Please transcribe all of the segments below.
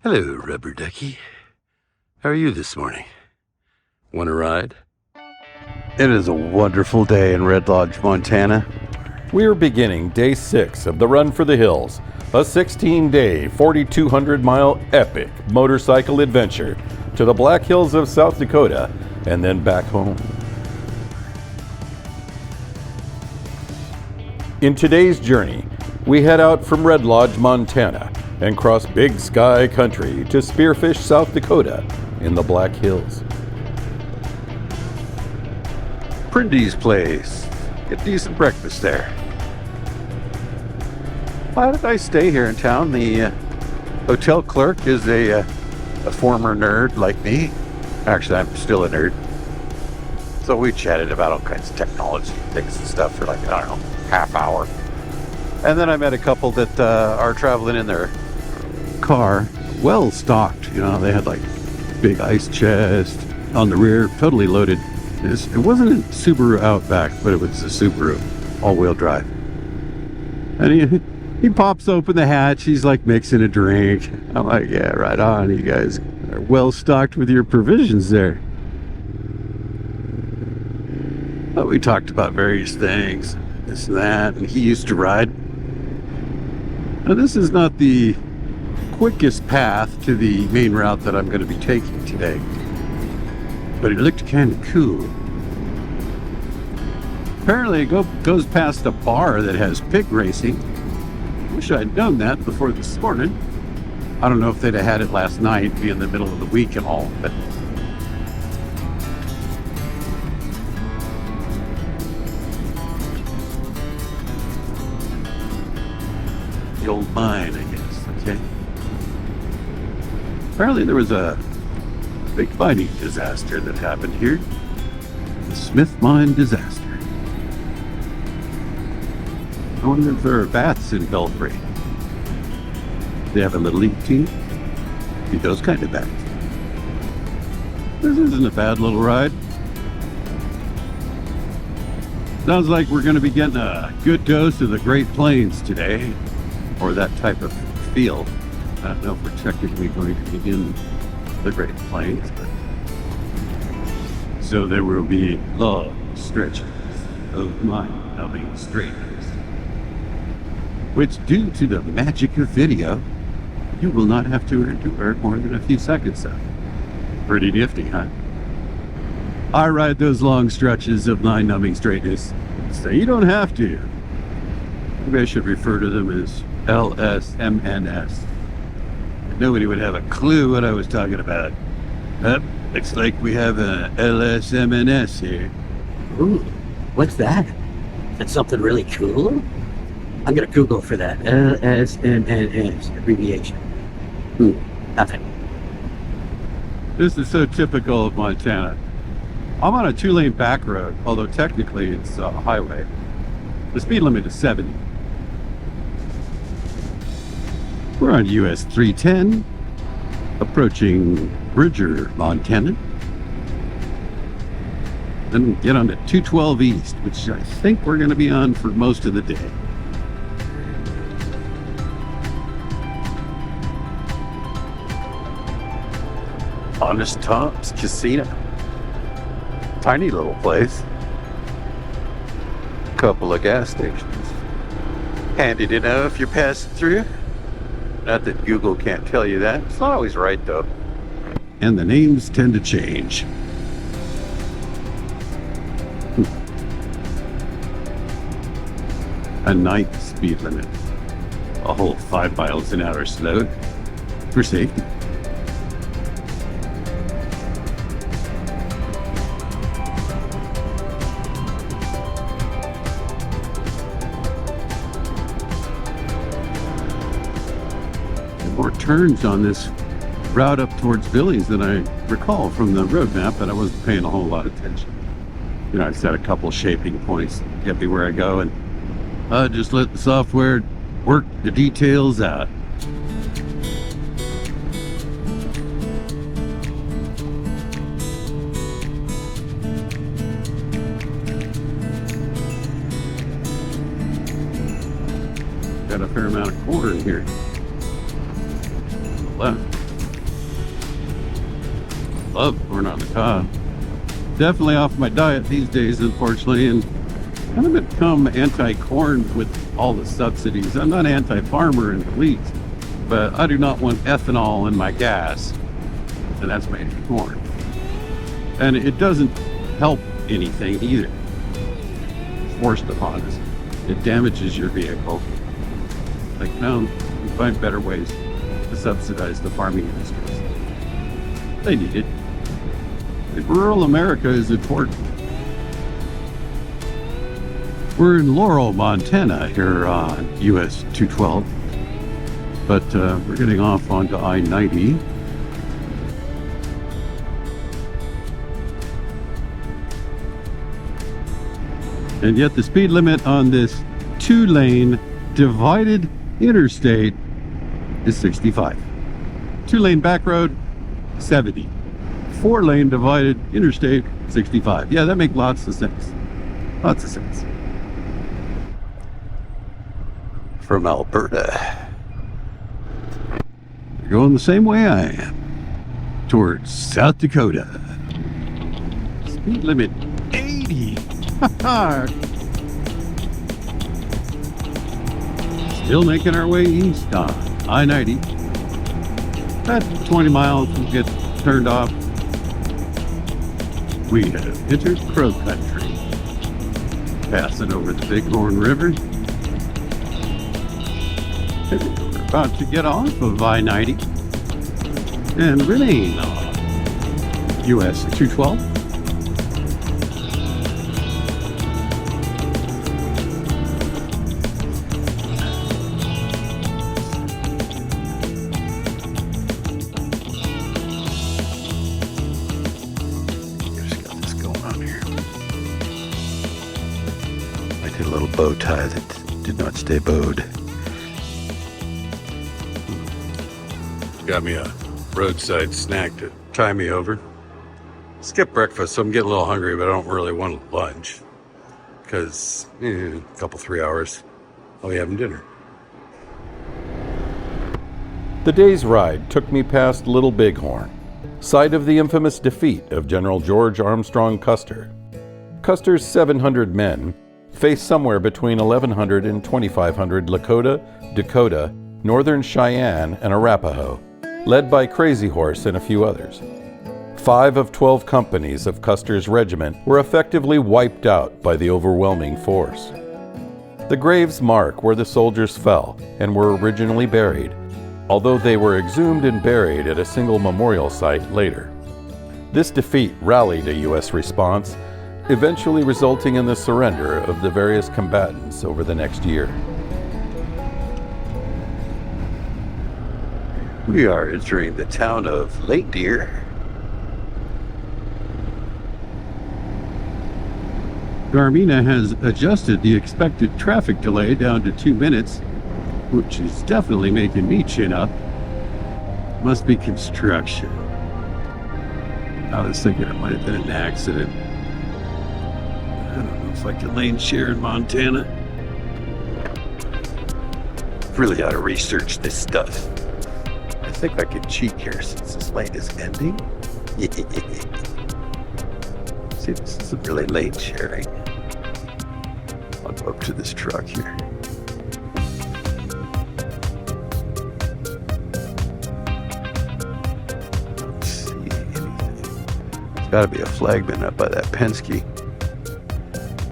Hello, Rubber Ducky. How are you this morning? Want a ride? It is a wonderful day in Red Lodge, Montana. We are beginning day 6 of the Run for the Hills, a 16-day, 4,200-mile epic motorcycle adventure to the Black Hills of South Dakota and then back home. In today's journey, we head out from Red Lodge, Montana, and cross Big Sky Country to Spearfish, South Dakota in the Black Hills. Prindy's place. Get decent breakfast there. Why did I stay here in town? The hotel clerk is a former nerd like me. Actually, I'm still a nerd. So we chatted about all kinds of technology things and stuff for like, I don't know, half hour. And then I met a couple that are traveling in their car, well stocked. You know, they had like big ice chest on the rear, totally loaded. It wasn't a Subaru Outback, but it was a Subaru all-wheel drive. And he pops open the hatch. He's like mixing a drink. I'm like, yeah, right on. You guys are well stocked with your provisions there. But we talked about various things, this and that, and he used to ride. Now, this is not the quickest path to the main route that I'm going to be taking today, but it looked kind of cool. Apparently it goes past a bar that has pig racing. Wish I'd known that before this morning. I don't know if they'd have had it last night, being in the middle of the week and all, but the old mine, I guess. Okay. Apparently there was a big mining disaster that happened here. The Smith Mine disaster. I wonder if there are bats in Belfry. They have a little league team. Need those kind of bats. This isn't a bad little ride. Sounds like we're going to be getting a good dose of the Great Plains today, or that type of feel. I don't know if we're technically going to be in the Great Plains, but so there will be long stretches of mind-numbing straightness, which, due to the magic of video, you will not have to endure more than a few seconds of. Pretty nifty, huh? I ride those long stretches of mind-numbing straightness, so you don't have to. Maybe I should refer to them as LSMNS. Nobody would have a clue what I was talking about. Looks like we have a LSMNS here. Ooh, what's that? That's something really cool? I'm gonna Google for that. LSMNS abbreviation. Nothing. This is so typical of Montana. I'm on a 2-lane back road, although technically it's a highway. The speed limit is 70. We're on US 310, approaching Bridger, Montana. Then get on to 212 East, which I think we're going to be on for most of the day. Honest Tom's Casino. Tiny little place. Couple of gas stations. Handy to know if you're passing through. Not that Google can't tell you that. It's not always right, though. And the names tend to change. A 9th speed limit. A whole 5 miles an hour slowed. For safety. More turns on this route up towards Billings than I recall from the road map, but I wasn't paying a whole lot of attention. You know, I set a couple shaping points to get me where I go, and just let the software work the details out. Got a fair amount of corn here. Left. love corn on the cob. Definitely off my diet these days, unfortunately, and kind of become anti-corn with all the subsidies. I'm not anti-farmer in the least, but I do not want ethanol in my gas, and that's made of corn. And it doesn't help anything either. It's forced upon us. It damages your vehicle. Like, no, we find better ways to subsidize the farming industries. They need it. And rural America is important. We're in Laurel, Montana here on US 212, but we're getting off onto I-90. And yet the speed limit on this 2-lane divided interstate is 65. 2-lane back road, 70. 4-lane divided interstate, 65. Yeah, that makes lots of sense. Lots of sense. From Alberta. You're going the same way I am. Towards South Dakota. Speed limit 80. Still making our way east on I-90. About 20 miles will get turned off. We have entered Crow Country. Passing over the Bighorn River. And we're about to get off of I-90 and remain on US 212. Bow tie that did not stay bowed. Got me a roadside snack to tie me over. Skip breakfast, so I'm getting a little hungry, but I don't really want lunch because a couple 3 hours I'll be having dinner. The day's ride took me past Little Bighorn, site of the infamous defeat of General George Armstrong Custer. Custer's 700 men faced somewhere between 1,100 and 2,500 Lakota, Dakota, Northern Cheyenne, and Arapaho, led by Crazy Horse and a few others. 5 of 12 companies of Custer's regiment were effectively wiped out by the overwhelming force. The graves mark where the soldiers fell and were originally buried, although they were exhumed and buried at a single memorial site later. This defeat rallied a U.S. response, eventually resulting in the surrender of the various combatants over the next year. We are entering the town of Lake Deer. Garmin has adjusted the expected traffic delay down to 2 minutes, which is definitely making me chin up. Must be construction. I was thinking it might have been an accident. I don't know if I can lane share in Montana. Really ought to research this stuff. I think I can cheat here since this lane is ending. See, this isn't really lane sharing. I'll go up to this truck here. Let's see anything. There's got to be a flagman up by that Penske.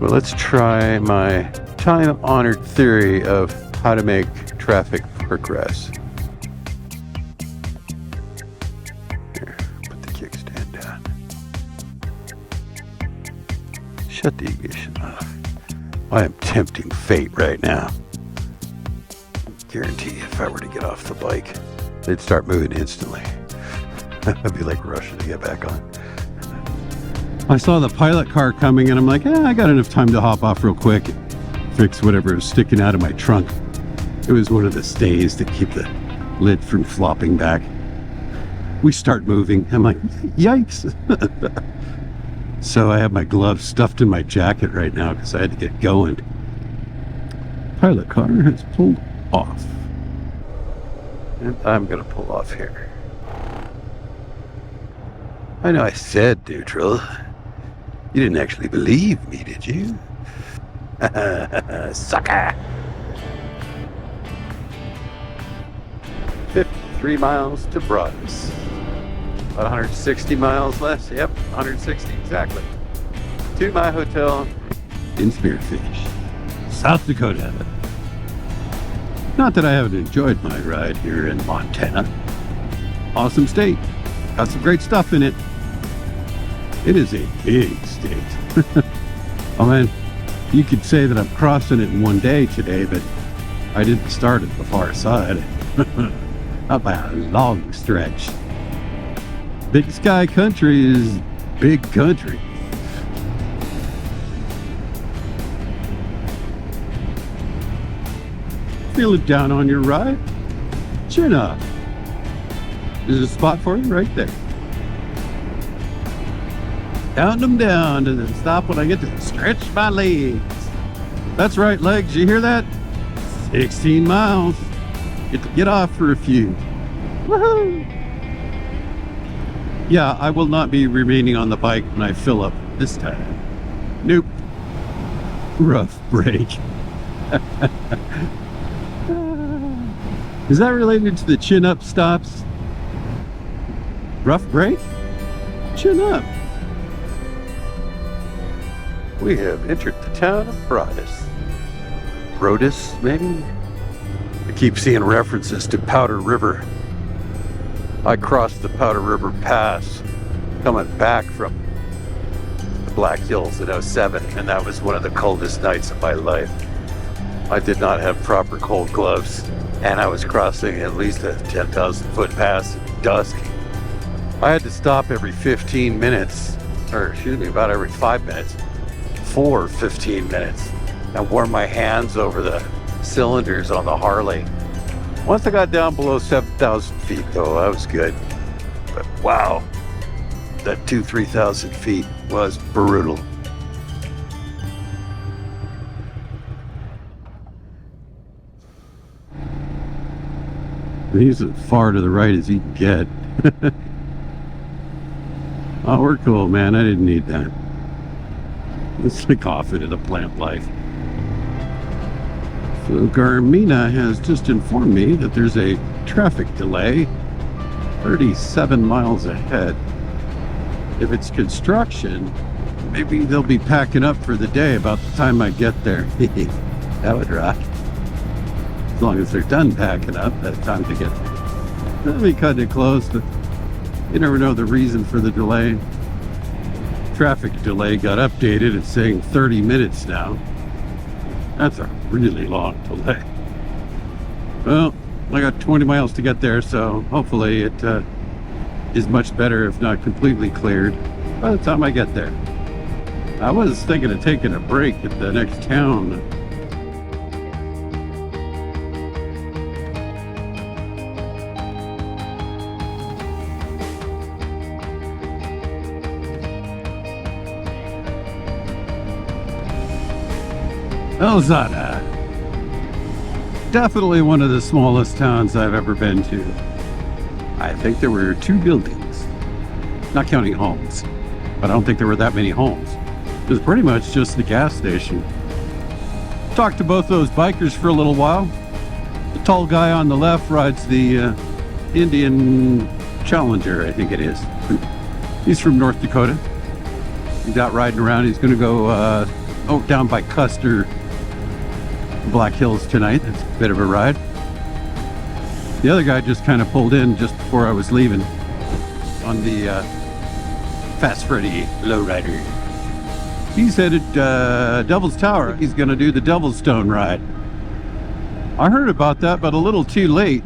Well, let's try my time-honored theory of how to make traffic progress. Here, put the kickstand down. Shut the ignition off. I am tempting fate right now. Guarantee if I were to get off the bike, they'd start moving instantly. I'd be like rushing to get back on. I saw the pilot car coming and I'm like, I got enough time to hop off real quick, fix whatever was sticking out of my trunk. It was one of the stays that keep the lid from flopping back. We start moving. I'm like, yikes. So I have my gloves stuffed in my jacket right now because I had to get going. Pilot car has pulled off. And I'm going to pull off here. I know I said neutral. You didn't actually believe me, did you? Sucker! 53 miles to Broadus. About 160 miles less. Yep, 160 exactly. To my hotel in Spearfish, South Dakota. Not that I haven't enjoyed my ride here in Montana. Awesome state. Got some great stuff in it. It is a big state. Oh man, you could say that I'm crossing it in one day today, but I didn't start at the far side. Not by a long stretch. Big Sky country is big country. Feeling down on your ride? Chin up. There's a spot for you right there. Counting them down to the stop when I get to stretch my legs. That's right, legs, you hear that? 16 miles. Get to get off for a few. Woohoo! Yeah, I will not be remaining on the bike when I fill up this time. Nope. Rough break. Is that related to the chin up stops? Rough break? Chin up. We have entered the town of Broadus. Broadus, maybe? I keep seeing references to Powder River. I crossed the Powder River Pass coming back from the Black Hills in '07, and that was one of the coldest nights of my life. I did not have proper cold gloves, and I was crossing at least a 10,000 foot pass at dusk. I had to stop every 15 minutes, or excuse me, about every 5 minutes, for 15 minutes, and warm my hands over the cylinders on the Harley. Once I got down below 7,000 feet, though, I was good. But wow, that 3,000 feet was brutal. He's as far to the right as he can get. Oh, we're cool, man. I didn't need that. Let's take off into the plant life. So Garmin has just informed me that there's a traffic delay 37 miles ahead. If it's construction, maybe they'll be packing up for the day about the time I get there. That would rock. As long as they're done packing up, that's time to get there. Let me cut it close, but you never know the reason for the delay. Traffic delay got updated. It's saying 30 minutes now. That's a really long delay. Well, I got 20 miles to get there, so hopefully it is much better, if not completely cleared, by the time I get there. I was thinking of taking a break at the next town. Elzada. Definitely one of the smallest towns I've ever been to. I think there were 2 buildings, not counting homes, but I don't think there were that many homes. It was pretty much just the gas station. Talked to both those bikers for a little while. The tall guy on the left rides the Indian Challenger, I think it is. He's from North Dakota. He's out riding around. He's going to go down by Custer, Black Hills tonight. That's a bit of a ride. The other guy just kind of pulled in just before I was leaving on the Fast Freddy lowrider. He's headed Devil's Tower. He's going to do the Devil's Stone ride. I heard about that, but a little too late,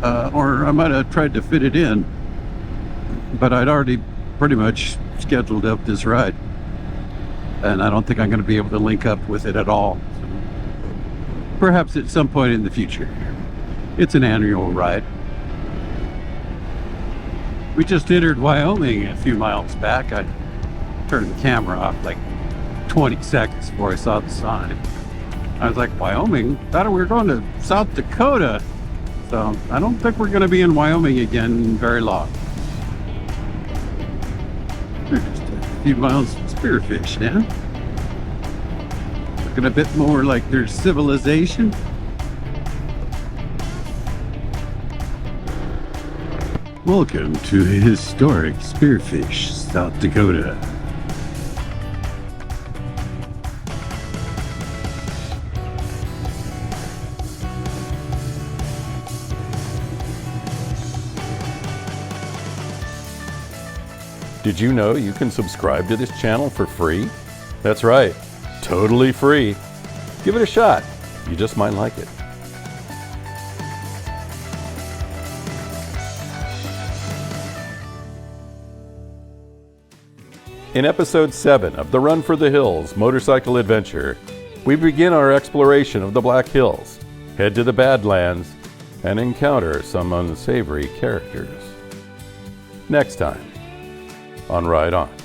or I might have tried to fit it in, but I'd already pretty much scheduled up this ride, and I don't think I'm going to be able to link up with it at all. Perhaps at some point in the future. It's an annual ride. We just entered Wyoming a few miles back. I turned the camera off like 20 seconds before I saw the sign. I was like, Wyoming? Thought we were going to South Dakota. So I don't think we're going to be in Wyoming again very long. few miles of Spearfish now. Looking a bit more like there's civilization. Welcome to historic Spearfish, South Dakota. Did you know you can subscribe to this channel for free? That's right, totally free. Give it a shot. You just might like it. In episode 7 of the Run for the Hills motorcycle adventure, we begin our exploration of the Black Hills, head to the Badlands, and encounter some unsavory characters. Next time on Ride On.